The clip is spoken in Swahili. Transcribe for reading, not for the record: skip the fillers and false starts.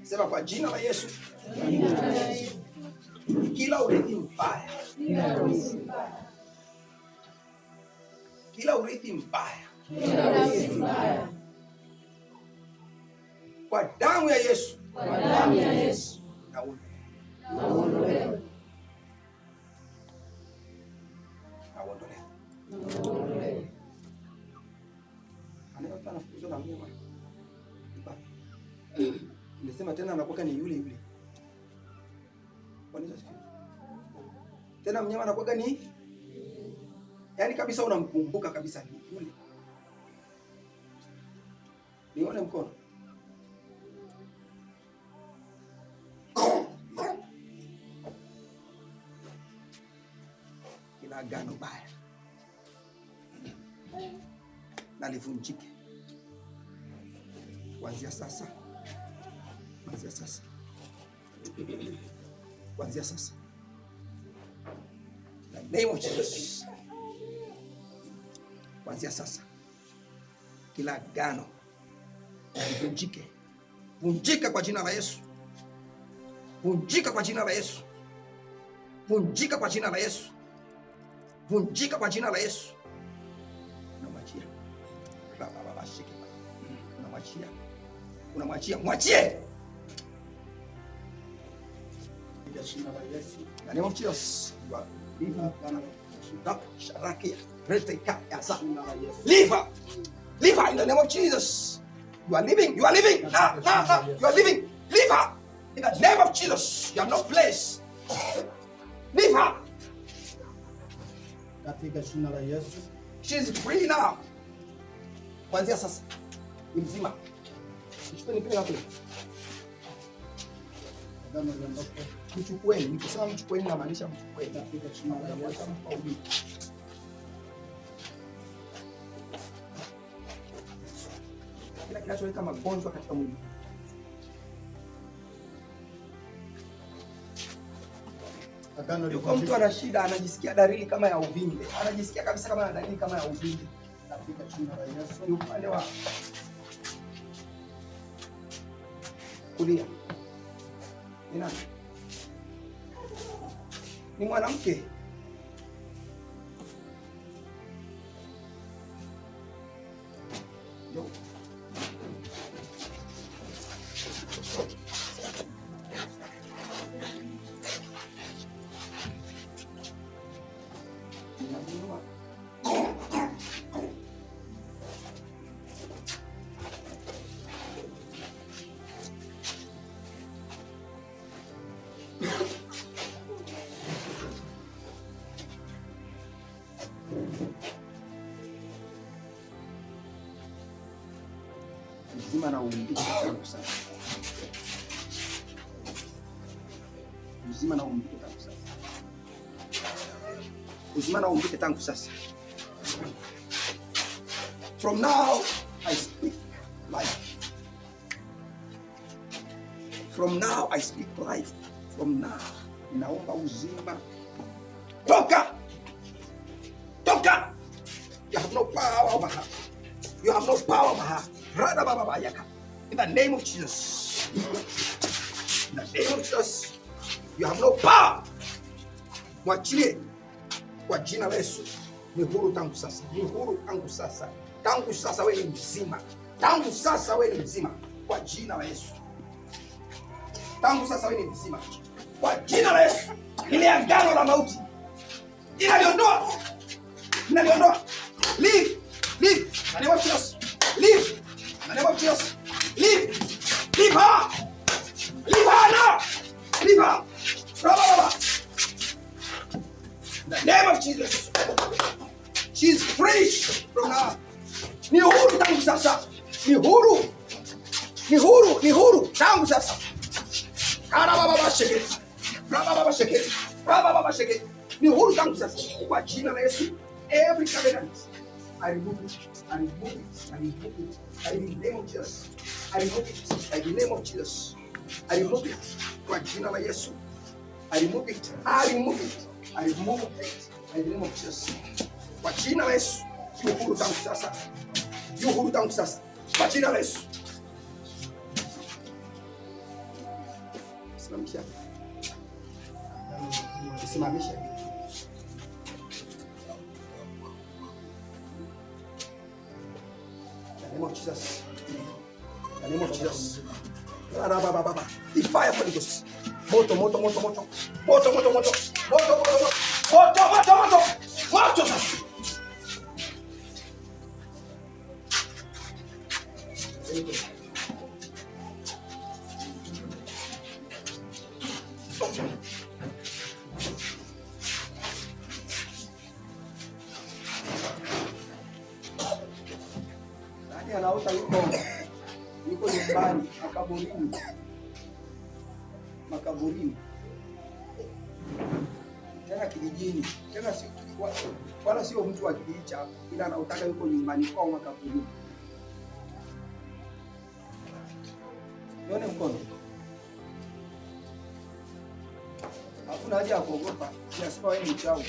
Sema kwa jina la Yesu. Kila urithi mbaya, kila urithi mbaya, kwa damu ya Yesu, naondolewa. Anayepata anafukuzwa na mnyama. Nimesema tena anakuwa ni yule yule. Kwa nini sasa? Tena mnyama anakuwa ni yaani kabisa unamkumbuka kabisa ni yule. Nione mkono. Kila agano baya na livunjike kuanzia sasa. Kuanzia sasa. Kuanzia sasa. In the name of Jesus. Kuanzia sasa. Kila agano livunjike. Vunjika kwa jina la Yesu. Vunjika kwa jina la Yesu. Vunjika kwa jina la Yesu. Vunjika kwa jina la Yesu. Unamwachia. Baba shike. Unamwachia. Unamwachia. Mwachie. In the name of Jesus. Leave her. Leave her in the name of Jesus. You are leaving. You are leaving. You are leaving. Leave her in the name of Jesus. You have no place. Leave her. She is free now. Kuanzia sasa ni mzima. Mchukueni, nikisema mchukueni namaanisha mchukueni. Kila kinacholeta magonjwa katika mwili. Yuko mtu ana shida, anajisikia dalili kama ya uvimbe. Anajisikia kabisa kama ana dalili kama ya uvimbe. Ni upande wa kulia. Ni nani? Ni mwanamke. Uzima na uumbike tangu sasa. Uzima na uumbike tangu sasa. Uzima na uumbike tangu sasa. From now I speak life. From now I speak life. From now naomba uzima. Toka! Toka! You have no power over her. You have no power over her. In the name of Jesus. In the name of Jesus. You have no power. Mwachilie kwa jina la Yesu. Ni huru tangu sasa. Ni huru tangu sasa. Tangu sasa wewe ni mzima. Tangu sasa wewe ni mzima kwa jina la Yesu. Tangu sasa wewe ni mzima kwa jina la Yesu. Ile agano la mauti inaliondoa. Inaliondoa. Leave. Leave. In the name of Jesus. Leave. In the name of Jesus. Leave. Leave her. Leave her now. Leave her. In the name of Jesus. She is free from now. Ni huru tangu sasa. Ni huru. Ni huru. Ni huru tangu sasa. Karababa sheke. Rababa sheke. Rababa sheke. Ni huru tangu sasa. Kwa jina la Yesu. Every covenant I remove it. I remove it. I remove it. In the name of Jesus. I remove it. In the name of Jesus. I remove it. Kwa jina la Yesu. I remove it. I remove it. I remove it. I remove Jesus. Kwa jina la Yesu, yu huru tangu sasa. Yu huru tangu sasa. Kwa jina la Yesu. Simamisha. Simamisha. The name of Jesus. The name of Jesus. The fire for the Ghost. Moto, moto, moto, moto. Moto, moto, moto. Moto, moto, moto. Moto, moto, moto. Moto sasa. Nani anaota yuko nyumbani makaburini tena kijijini, tena si wala sio mtu wa kijiji cha, ila anaotaka yuko nyumbani kwao makaburini. Nione mkono. Hakuna haja ya kuogopa. Sifa wewe ni mchawi.